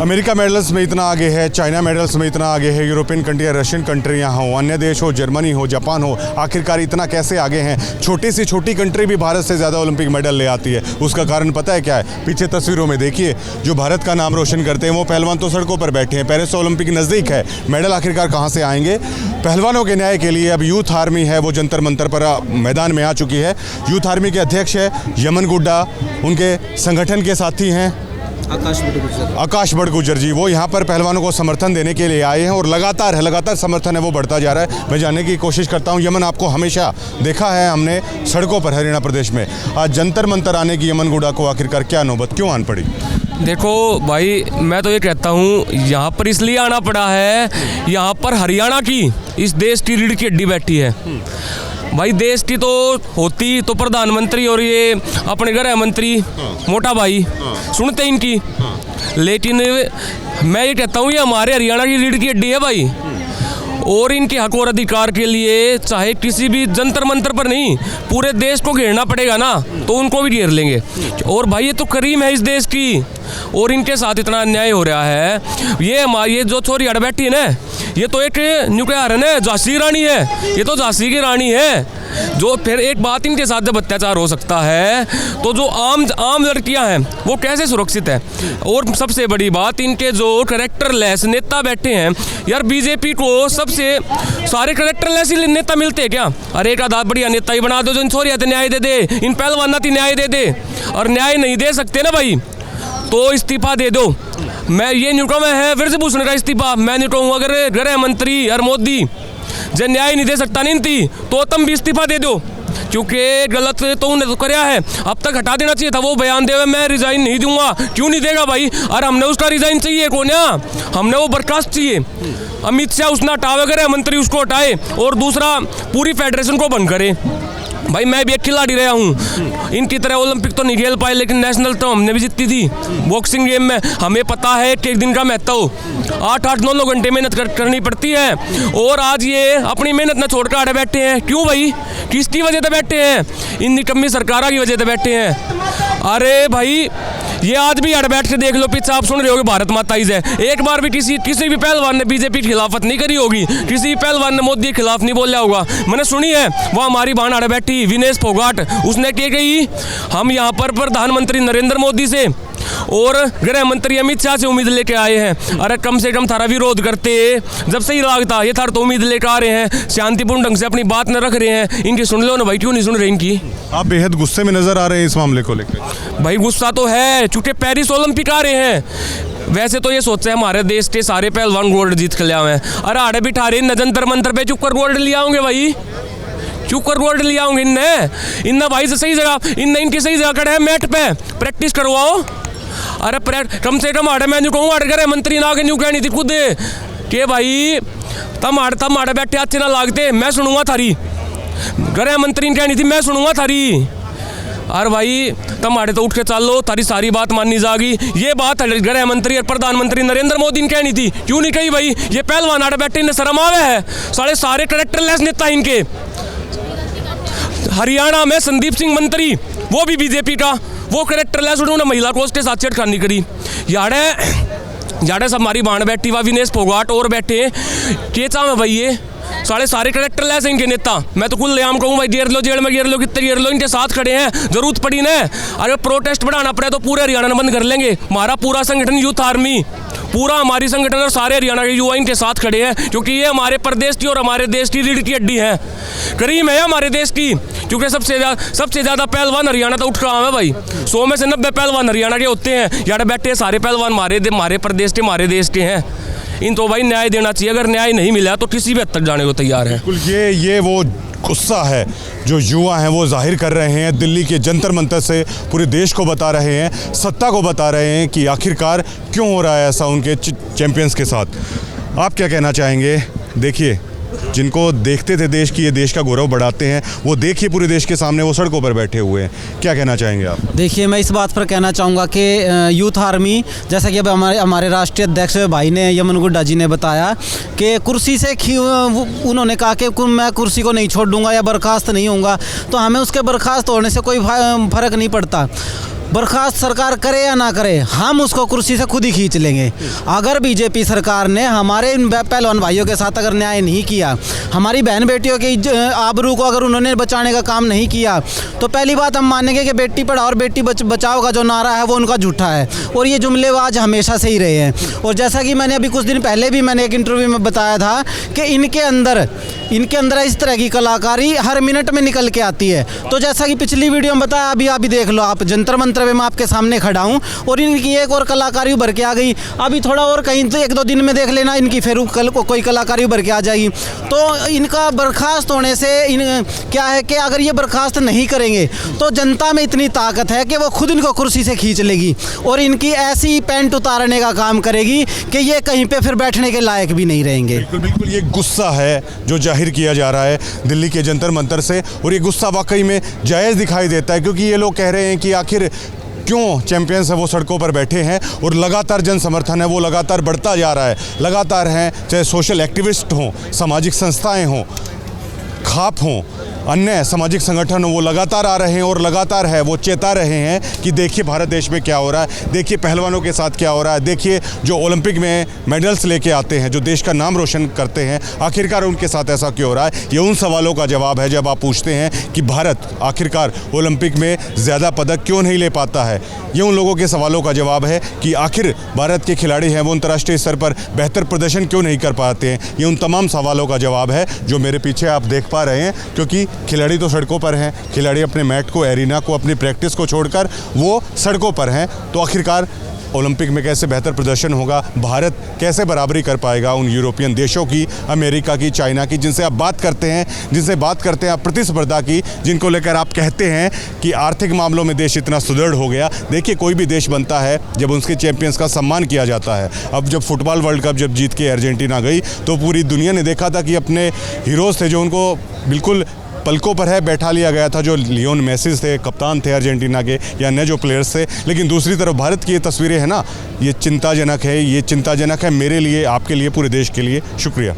America medals में इतना आगे है, चाइना मेडल्स में इतना आगे है, यूरोपियन कंट्री या रशियन कंट्रियाँ हों, अन्य देश हो, जर्मनी हो, जापान हो, आखिरकार इतना कैसे आगे हैं? छोटी सी छोटी कंट्री भी भारत से ज़्यादा ओलंपिक मेडल ले आती है। उसका कारण पता है क्या है? पीछे तस्वीरों में देखिए, जो भारत का नाम रोशन करते हैं वो पहलवान तो सड़कों पर बैठे हैं। पेरिस ओलंपिक नज़दीक है, मेडल आखिरकार कहाँ से आएंगे? पहलवानों के न्याय के लिए अब यूथ आर्मी है वो जंतर मंतर पर मैदान में आ चुकी है। यूथ आर्मी के अध्यक्ष है यमन गुड्डा, उनके संगठन के साथी हैं आकाश बड़गुजर जी, वो यहाँ पर पहलवानों को समर्थन देने के लिए आए हैं और लगातार समर्थन है वो बढ़ता जा रहा है। मैं जानने की कोशिश करता हूँ, यमन, आपको हमेशा देखा है हमने सड़कों पर हरियाणा प्रदेश में, आज जंतर मंतर आने की यमन गुड्डा को आखिरकार क्या नौबत क्यों आन पड़ी? देखो भाई, मैं तो ये कहता हूँ यहाँ पर इसलिए आना पड़ा है, यहाँ पर हरियाणा की, इस देश की रीढ़ की हड्डी बैठी है भाई। देश की तो होती तो प्रधानमंत्री और ये अपने गृह मंत्री मोटा भाई सुनते इनकी, लेकिन मैं ये कहता हूँ ये हमारे हरियाणा की रीढ़ की हड्डी है भाई। और इनके हक और अधिकार के लिए चाहे किसी भी जंतर मंतर पर नहीं, पूरे देश को घेरना पड़ेगा ना, तो उनको भी घेर लेंगे। और भाई ये तो करीम है इस देश की, और इनके साथ इतना अन्याय हो रहा है। ये हमारी ये जो छोरी अड़ बैठी है ना, ये तो एक न्यूक्लियर है ना, झांसी रानी है, ये तो झांसी की रानी है। जो फिर एक बात, इनके साथ जब अत्याचार हो सकता है तो जो आम लड़कियां हैं वो कैसे सुरक्षित है? और सबसे बड़ी बात, इनके जो कैरेक्टरलेस नेता बैठे हैं यार, बीजेपी को सबसे सारे कैरेक्टरलेस ही नेता मिलते हैं क्या? अरे एक आधा बढ़िया नेता ही बना दो जो इन छोरिया न्याय दे दे, इन पहलवाना न्याय दे दे। और न्याय नहीं दे सकते ना भाई, तो इस्तीफा दे दो। मैं ये नहीं कहूँ है ब्रजभूषण का इस्तीफा, मैं नहीं कहूँ अगर गृह मंत्री और मोदी जो न्याय नहीं दे सकता नहीं थी तो तुम भी इस्तीफा दे दो, क्योंकि गलत तो उन्हें तो कराया है। अब तक हटा देना चाहिए था वो बयान दे, मैं रिजाइन नहीं दूंगा। क्यों नहीं देगा भाई? अरे हमने उसका रिजाइन चाहिए कौन ना, हमने वो बर्खास्त चाहिए। अमित शाह उसने हटावे, गृह मंत्री उसको हटाए, और दूसरा पूरी फेडरेशन को बंद करे। भाई मैं भी एक खिलाड़ी रहा हूँ, इनकी तरह ओलंपिक तो नहीं खेल पाए, लेकिन नेशनल तो हमने भी जीती थी बॉक्सिंग गेम में। हमें पता है कि एक दिन का महत्व 8-8, 9-9 घंटे मेहनत करनी पड़ती है। और आज ये अपनी मेहनत न छोड़कर अड़े बैठे हैं। क्यों भाई? किसकी वजह से बैठे हैं? इन निकम्मी सरकारों की वजह से बैठे हैं। अरे भाई ये आज भी अड़ बैठ के देख लो, पीछे आप सुन रहे होगे भारत माता ही है। एक बार भी किसी भी पहलवान ने बीजेपी की खिलाफत नहीं करी होगी, किसी भी पहलवान ने मोदी के खिलाफ नहीं बोला होगा। मैंने सुनी है वो हमारी बहन अड़ बैठी विनेश फोगाट, उसने क्या कही, हम यहाँ पर प्रधानमंत्री नरेंद्र मोदी से और गृह मंत्री अमित शाह से उम्मीद लेके आए हैं। अरे कम से कम थारा विरोध करते जब सही लागता, ये थार तो उम्मीद लेकर आ रहे हैं, शांतिपूर्ण ढंग से अपनी बात न रख रहे हैं। इनकी सुन लो ना भाई, क्यों नहीं सुन रहे इनकी? आप बेहद गुस्से में नजर आ रहे हैं इस मामले को लेकर। भाई गुस्सा तो है, चूंकि पेरिस ओलंपिक आ रहे हैं। वैसे तो ये सोचते हैं हमारे देश के सारे पहलवान गोल्ड जीत के ले आए हैं। अरे आड़े बिठा रहे जंतर मंतर पे, चुप कर गोल्ड ले आऊंगे भाई, चुप कर गोल्ड ले आऊंगे। इनने भाई से सही जगह, इनकी सही जगह खड़े हैं, मैट पे प्रैक्टिस करवाओ। अरे कम से कम आड़े, मैं नहीं कहूँगा गृह मंत्री ना न्यू कहनी थी खुद के भाई तम आड़े बैठे अच्छे ना लागते, मैं सुनूंगा थारी। गृह मंत्री ने कहनी थी, मैं सुनूंगा थारी। अरे भाई तुम आड़े तो उठ के चल लो, तारी सारी बात माननी जाएगी। ये बात गृह मंत्री और प्रधानमंत्री नरेंद्र मोदी ने कहनी थी, क्यों नहीं कही भाई? ये पहलवान आड़े बैठे ने शर्म आवे है, सारे कैरेक्टरलेस नेता इनके। हरियाणा में संदीप सिंह मंत्री, वो भी बीजेपी का, वो कैरेक्टरलेस, उन्होंने महिला कोष के साथ छेड़खानी करी। याड़े सब हमारी बाण बैठी हुआ विनेश फोगाट और बैठे के चाह भाई, ये सारे कैरेक्टरलेस हैं इनके नेता। मैं तो कुल ले आम कहूँ भाई, घेर लो जेल में, घेर लो कितने घेर लो, इनके साथ खड़े हैं। जरूरत पड़ी ना, अगर प्रोटेस्ट बढ़ाना पड़े तो पूरे हरियाणा में बंद कर लेंगे। हमारा पूरा संगठन यूथ आर्मी, पूरा हमारी संगठन और सारे हरियाणा के युवा इनके साथ खड़े हैं, क्योंकि ये हमारे प्रदेश की और हमारे देश की रीढ़ की हड्डी है, करीम है हमारे देश की। क्योंकि सबसे ज़्यादा पहलवान हरियाणा तो उठ रहा है भाई, 100 में से 90 पहलवान हरियाणा के होते हैं। यहाँ बैठे सारे पहलवान हमारे प्रदेश के, हमारे देश के हैं। इन तो भाई न्याय देना चाहिए, अगर न्याय नहीं मिला तो किसी भी हद तक जाने को तैयार है। बिल्कुल, ये वो गुस्सा है जो युवा हैं वो जाहिर कर रहे हैं, दिल्ली के जंतर मंतर से पूरे देश को बता रहे हैं, सत्ता को बता रहे हैं कि आखिरकार क्यों हो रहा है ऐसा उनके चैंपियंस के साथ। आप क्या कहना चाहेंगे? देखिए, जिनको देखते थे देश की, ये देश का गौरव बढ़ाते हैं, वो देखिए पूरे देश के सामने वो सड़कों पर बैठे हुए हैं। क्या कहना चाहेंगे आप? देखिए, मैं इस बात पर कहना चाहूँगा कि यूथ आर्मी, जैसा कि अब हमारे राष्ट्रीय अध्यक्ष भाई ने, यमन गुड्डा जी ने बताया कि कुर्सी से उन्होंने कहा कि मैं कुर्सी को नहीं छोड़ दूँगा या बर्खास्त नहीं होऊंगा, तो हमें उसके बर्खास्त होने से कोई फ़र्क नहीं पड़ता। बर्खास्त सरकार करे या ना करे, हम उसको कुर्सी से खुद ही खींच लेंगे। अगर बीजेपी सरकार ने हमारे इन पहलवान भाइयों के साथ अगर न्याय नहीं किया, हमारी बहन बेटियों की आबरू को अगर उन्होंने बचाने का काम नहीं किया, तो पहली बात हम मानेंगे कि बेटी पढ़ाओ और बेटी बचाओ का जो नारा है वो उनका झूठा है, और ये जुमलेबाज हमेशा से ही रहे हैं। और जैसा कि मैंने अभी कुछ दिन पहले भी मैंने एक इंटरव्यू में बताया था कि इनके अंदर इस तरह की कलाकारी हर मिनट में निकल के आती है। तो जैसा कि पिछली वीडियो में बताया, अभी देख लो आप, जंतर मंतर में मैं आपके सामने खड़ा हूँ और इनकी एक और कलाकारी उभर के आ गई। अभी थोड़ा और कहीं तो 1-2 दिन में देख लेना, इनकी फिर कल को कोई कलाकारी उभर के आ जाएगी। तो इनका बर्खास्त होने से क्या है कि अगर ये बर्खास्त नहीं करेंगे तो जनता में इतनी ताकत है कि वो खुद इनको कुर्सी से खींच लेगी और इनकी ऐसी पैंट उतारने का काम करेगी कि ये कहीं पे फिर बैठने के लायक भी नहीं रहेंगे। बिल्कुल बिल्कुल, ये गुस्सा है जो जाहिर किया जा रहा है दिल्ली के जंतर मंतर से, और ये गुस्सा वाकई में जायज़ दिखाई देता है, क्योंकि ये लोग कह रहे हैं कि आखिर क्यों चैंपियंस है वो सड़कों पर बैठे हैं, और लगातार जन समर्थन है वो लगातार बढ़ता जा रहा है। लगातार हैं, चाहे सोशल एक्टिविस्ट हों, सामाजिक संस्थाएं हों, खाप हों, अन्य सामाजिक संगठन वो लगातार आ रहे हैं और लगातार है वो चेता रहे हैं कि देखिए भारत देश में क्या हो रहा है, देखिए पहलवानों के साथ क्या हो रहा है, देखिए जो ओलंपिक में मेडल्स लेके आते हैं, जो देश का नाम रोशन करते हैं, आखिरकार उनके साथ ऐसा क्यों हो रहा है। ये उन सवालों का जवाब है जब आप पूछते हैं कि भारत आखिरकार ओलंपिक में ज़्यादा पदक क्यों नहीं ले पाता है। ये उन लोगों के सवालों का जवाब है कि आखिर भारत के खिलाड़ी हैं वो अंतर्राष्ट्रीय स्तर पर बेहतर प्रदर्शन क्यों नहीं कर पाते हैं। ये उन तमाम सवालों का जवाब है जो मेरे पीछे आप देख पा रहे हैं, क्योंकि खिलाड़ी तो सड़कों पर हैं, खिलाड़ी अपने मैट को, एरिना को, अपनी प्रैक्टिस को छोड़कर वो सड़कों पर हैं। तो आखिरकार ओलंपिक में कैसे बेहतर प्रदर्शन होगा, भारत कैसे बराबरी कर पाएगा उन यूरोपियन देशों की, अमेरिका की, चाइना की, जिनसे आप बात करते हैं, आप प्रतिस्पर्धा की, जिनको लेकर आप कहते हैं कि आर्थिक मामलों में देश इतना सुदृढ़ हो गया। देखिए कोई भी देश बनता है जब उसके चैंपियंस का सम्मान किया जाता है। अब जब फुटबॉल वर्ल्ड कप जब जीत के अर्जेंटीना गई तो पूरी दुनिया ने देखा था कि अपने हीरोज़ थे जो उनको बिल्कुल पलकों पर है बैठा लिया गया था, जो लियोन मेसी थे, कप्तान थे अर्जेंटीना के, या अन्य जो प्लेयर्स थे। लेकिन दूसरी तरफ भारत की ये तस्वीरें हैं ना, ये चिंताजनक है, मेरे लिए, आपके लिए, पूरे देश के लिए। शुक्रिया।